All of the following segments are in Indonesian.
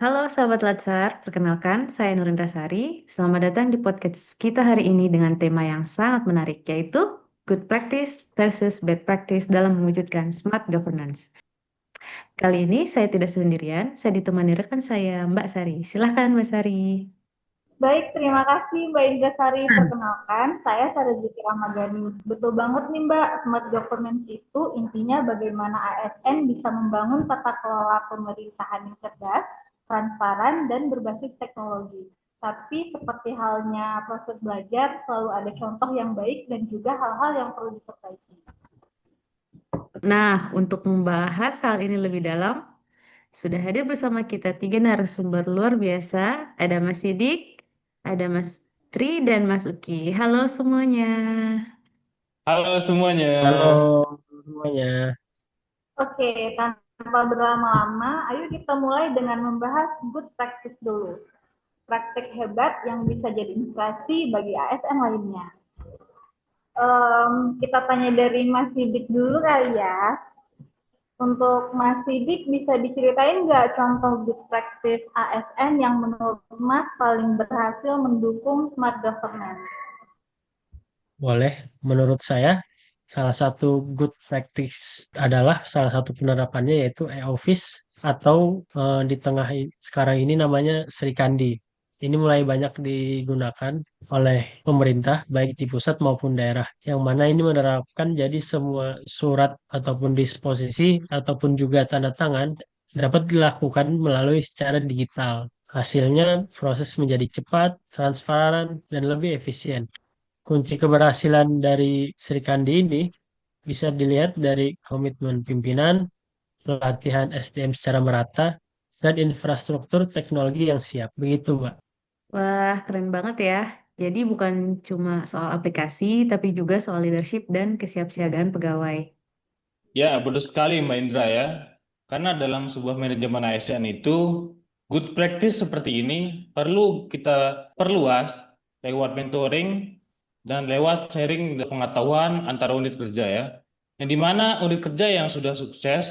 Halo sahabat Latsar, perkenalkan saya Nurin Rasari. Selamat datang di podcast kita hari ini dengan tema yang sangat menarik, yaitu Good Practice versus Bad Practice dalam mewujudkan Smart Governance. Kali ini saya tidak sendirian, saya ditemani rekan saya, Mbak Sari. Silahkan Mbak Sari. Baik, terima kasih Mbak Indrasari. Perkenalkan, saya Sarah Ziki Ramadhani. Betul banget nih Mbak, Smart Governance itu intinya bagaimana ASN bisa membangun tata kelola pemerintahan yang cerdas, transparan, dan berbasis teknologi. Tapi seperti halnya proses belajar, selalu ada contoh yang baik dan juga hal-hal yang perlu diperbaiki. Nah, untuk membahas hal ini lebih dalam, sudah hadir bersama kita tiga narasumber luar biasa. Ada Mas Sidik, ada Mas Tri, dan Mas Uki. Halo semuanya. Halo semuanya. Halo semuanya. Oke, tanpa berlama-lama, ayo kita mulai dengan membahas good practice dulu. Praktek hebat yang bisa jadi inspirasi bagi ASN lainnya. Kita tanya dari Mas Sidik dulu kali ya. Untuk Mas Sidik, bisa diceritain nggak contoh good practice ASN yang menurut Mas paling berhasil mendukung smart governance? Boleh, menurut saya salah satu good practice adalah salah satu penerapannya yaitu e-office atau di tengah sekarang ini namanya Sri Kandi. Ini mulai banyak digunakan oleh pemerintah baik di pusat maupun daerah. Yang mana ini menerapkan jadi semua surat ataupun disposisi ataupun juga tanda tangan dapat dilakukan melalui secara digital. Hasilnya proses menjadi cepat, transparan, dan lebih efisien. Kunci keberhasilan dari Sri Kandi ini bisa dilihat dari komitmen pimpinan, pelatihan SDM secara merata, dan infrastruktur teknologi yang siap. Begitu, Mbak. Wah, keren banget ya. Jadi bukan cuma soal aplikasi, tapi juga soal leadership dan kesiapsiagaan pegawai. Ya, betul sekali Mbak Indra ya. Karena dalam sebuah manajemen ASN itu, good practice seperti ini perlu kita perluas lewat mentoring dan lewat sharing pengetahuan antara unit kerja ya. Yang dimana unit kerja yang sudah sukses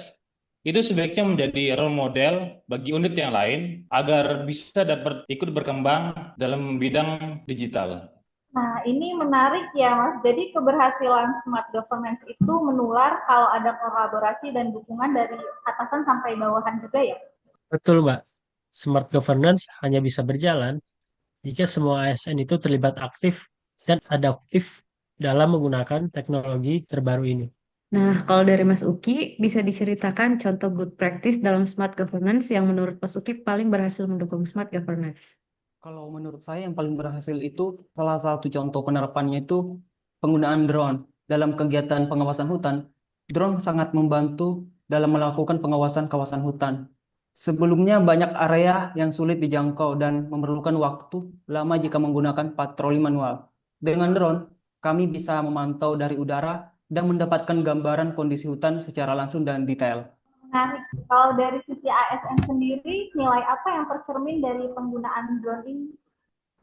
itu sebaiknya menjadi role model bagi unit yang lain agar bisa dapat ikut berkembang dalam bidang digital. Nah, ini menarik ya, Mas. Jadi keberhasilan smart governance itu menular kalau ada kolaborasi dan dukungan dari atasan sampai bawahan juga ya. Betul, Mbak. Smart governance hanya bisa berjalan jika semua ASN itu terlibat aktif dan adaptif dalam menggunakan teknologi terbaru ini. Nah, kalau dari Mas Uki, bisa diceritakan contoh good practice dalam smart governance yang menurut Mas Uki paling berhasil mendukung smart governance. Kalau menurut saya yang paling berhasil itu salah satu contoh penerapannya itu penggunaan drone dalam kegiatan pengawasan hutan. Drone sangat membantu dalam melakukan pengawasan kawasan hutan. Sebelumnya banyak area yang sulit dijangkau dan memerlukan waktu lama jika menggunakan patroli manual. Dengan drone, kami bisa memantau dari udara dan mendapatkan gambaran kondisi hutan secara langsung dan detail. Menarik. Kalau dari sisi ASN sendiri, nilai apa yang tercermin dari penggunaan drone ini?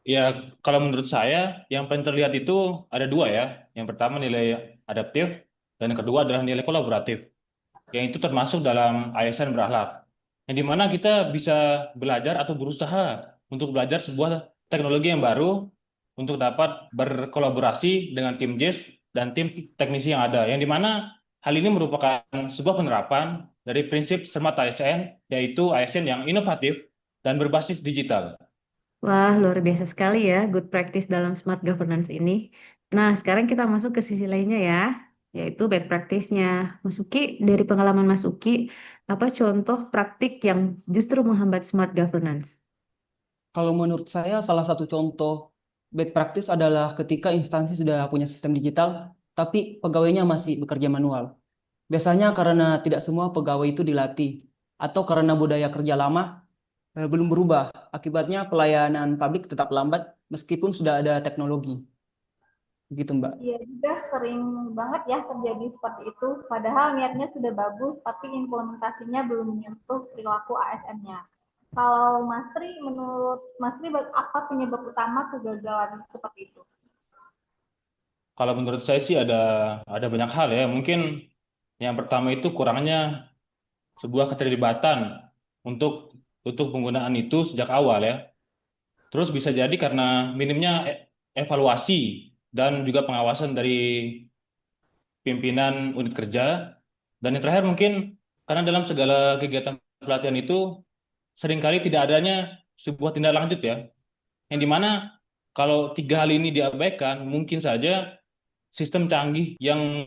Ya, kalau menurut saya, yang paling terlihat itu ada dua ya. Yang pertama nilai adaptif, dan yang kedua adalah nilai kolaboratif. Yang itu termasuk dalam ASN berakhlak. Yang dimana kita bisa belajar atau berusaha untuk belajar sebuah teknologi yang baru untuk dapat berkolaborasi dengan tim JIS dan tim teknisi yang ada. Yang dimana hal ini merupakan sebuah penerapan dari prinsip Smart ASN, yaitu ASN yang inovatif dan berbasis digital. Wah, luar biasa sekali ya good practice dalam smart governance ini. Nah, sekarang kita masuk ke sisi lainnya ya, yaitu bad practice-nya. Mas Uki, dari pengalaman Mas Uki, apa contoh praktik yang justru menghambat smart governance? Kalau menurut saya, salah satu contoh bad practice adalah ketika instansi sudah punya sistem digital, tapi pegawainya masih bekerja manual. Biasanya karena tidak semua pegawai itu dilatih, atau karena budaya kerja lama belum berubah. Akibatnya pelayanan publik tetap lambat meskipun sudah ada teknologi. Begitu, Mbak. Iya juga sering banget ya terjadi seperti itu. Padahal niatnya sudah bagus, tapi implementasinya belum menyentuh perilaku ASN-nya. Kalau Mas Tri, menurut Mas Tri, apa penyebab utama kegagalan seperti itu? Kalau menurut saya sih ada banyak hal ya. Mungkin yang pertama itu kurangnya sebuah keterlibatan untuk untuk penggunaan itu sejak awal ya. Terus bisa jadi karena minimnya evaluasi dan juga pengawasan dari pimpinan unit kerja. Dan yang terakhir mungkin karena dalam segala kegiatan pelatihan itu seringkali tidak adanya sebuah tindak lanjut ya. Yang dimana kalau tiga hal ini diabaikan, mungkin saja sistem canggih yang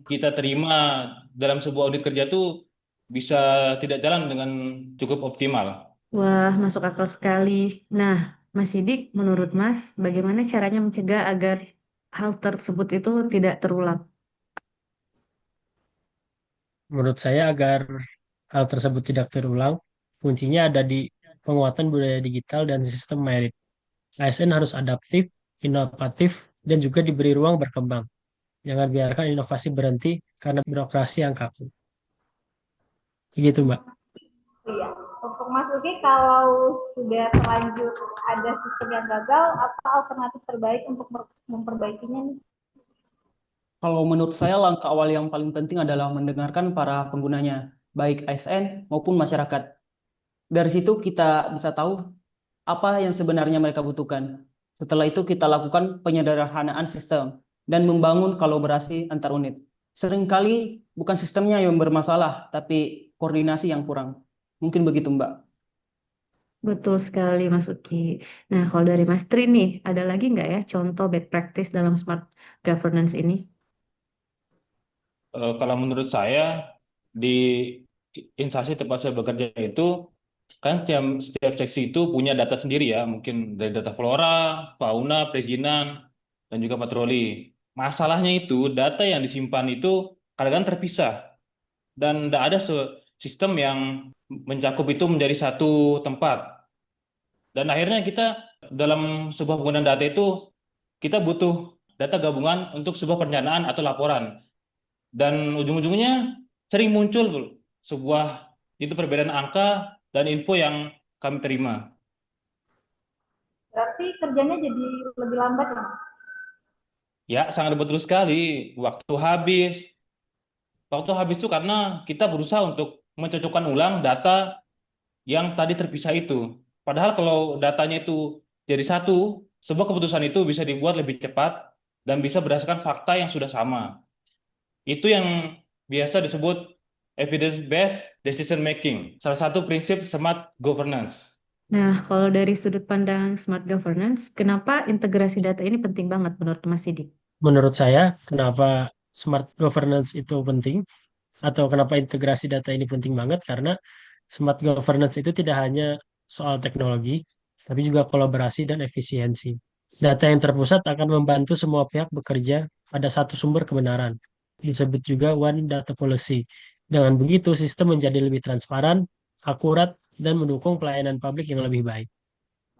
kita terima dalam sebuah unit kerja itu bisa tidak jalan dengan cukup optimal. Wah, masuk akal sekali. Nah, Mas Sidik, menurut Mas, bagaimana caranya mencegah agar hal tersebut itu tidak terulang? Menurut saya agar hal tersebut tidak terulang, kuncinya ada di penguatan budaya digital dan sistem merit. ASN harus adaptif, inovatif, dan juga diberi ruang berkembang. Jangan biarkan inovasi berhenti karena birokrasi yang kaku. Begitu, Mbak. Iya. Untuk Mas Uki, kalau sudah terlanjur ada sistem yang gagal, apa alternatif terbaik untuk memperbaikinya nih? Kalau menurut saya langkah awal yang paling penting adalah mendengarkan para penggunanya, baik ASN maupun masyarakat. Dari situ kita bisa tahu apa yang sebenarnya mereka butuhkan. Setelah itu kita lakukan penyederhanaan sistem dan membangun kolaborasi antar unit. Seringkali bukan sistemnya yang bermasalah, tapi koordinasi yang kurang. Mungkin begitu, Mbak. Betul sekali, Mas Uki. Nah, kalau dari Mas Tri nih, ada lagi nggak ya contoh bad practice dalam smart governance ini? Kalau menurut saya di instansi tempat saya bekerja itu kan setiap seksi itu punya data sendiri ya, mungkin dari data flora, fauna, perizinan, dan juga patroli. Masalahnya itu data yang disimpan itu kadang-kadang terpisah dan tidak ada sistem yang mencakup itu menjadi satu tempat. Dan akhirnya kita dalam sebuah penggunaan data itu kita butuh data gabungan untuk sebuah perencanaan atau laporan. Dan ujung-ujungnya sering muncul sebuah itu perbedaan angka dan info yang kami terima. Berarti kerjanya jadi lebih lambat ya, Mas? Ya, sangat betul sekali. Waktu habis itu karena kita berusaha untuk mencocokkan ulang data yang tadi terpisah itu. Padahal kalau datanya itu jadi satu, sebuah keputusan itu bisa dibuat lebih cepat dan bisa berdasarkan fakta yang sudah sama. Itu yang biasa disebut evidence-based decision making, salah satu prinsip smart governance. Nah, kalau dari sudut pandang smart governance, kenapa integrasi data ini penting banget menurut Mas Sidik? Menurut saya, kenapa smart governance itu penting, atau kenapa integrasi data ini penting banget, karena smart governance itu tidak hanya soal teknologi, tapi juga kolaborasi dan efisiensi. Data yang terpusat akan membantu semua pihak bekerja pada satu sumber kebenaran. Disebut juga one data policy. Dengan begitu, sistem menjadi lebih transparan, akurat, dan mendukung pelayanan publik yang lebih baik.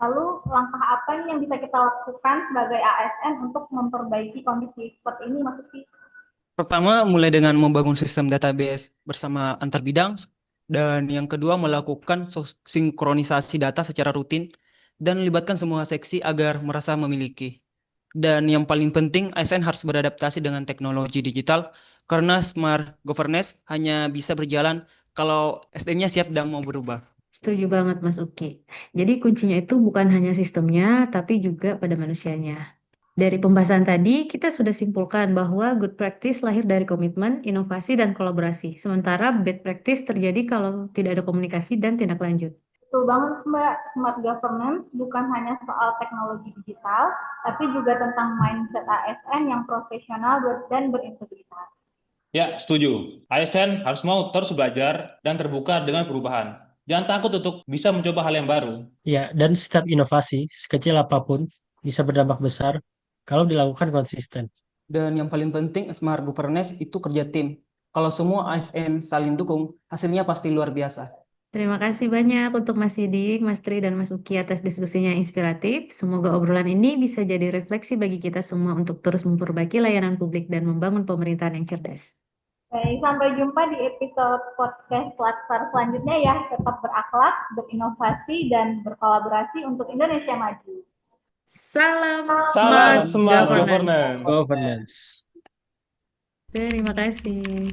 Lalu langkah apa nih yang bisa kita lakukan sebagai ASN untuk memperbaiki kondisi seperti ini, Mas Uki? Pertama, mulai dengan membangun sistem database bersama antar bidang, dan yang kedua melakukan sinkronisasi data secara rutin dan melibatkan semua seksi agar merasa memiliki. Dan yang paling penting, ASN harus beradaptasi dengan teknologi digital karena smart governance hanya bisa berjalan kalau SDM-nya siap dan mau berubah. Setuju banget, Mas Uki. Jadi kuncinya itu bukan hanya sistemnya, tapi juga pada manusianya. Dari pembahasan tadi, kita sudah simpulkan bahwa good practice lahir dari komitmen, inovasi, dan kolaborasi. Sementara bad practice terjadi kalau tidak ada komunikasi dan tindak lanjut. Betul banget, Mbak. Smart governance bukan hanya soal teknologi digital, tapi juga tentang mindset ASN yang profesional dan berintegritas. Ya, setuju. ASN harus mau terus belajar dan terbuka dengan perubahan. Jangan takut untuk bisa mencoba hal yang baru. Ya, dan setiap inovasi, sekecil apapun, bisa berdampak besar kalau dilakukan konsisten. Dan yang paling penting, smart governance itu kerja tim. Kalau semua ASN saling dukung, hasilnya pasti luar biasa. Terima kasih banyak untuk Mas Sidik, Mas Tri, dan Mas Uki atas diskusinya yang inspiratif. Semoga obrolan ini bisa jadi refleksi bagi kita semua untuk terus memperbaiki layanan publik dan membangun pemerintahan yang cerdas. Baik, sampai jumpa di episode podcast Latsar selanjutnya ya. Tetap berakhlak, berinovasi, dan berkolaborasi untuk Indonesia maju. Salam Salam Smart smart Governance. governance. Governance. Terima kasih.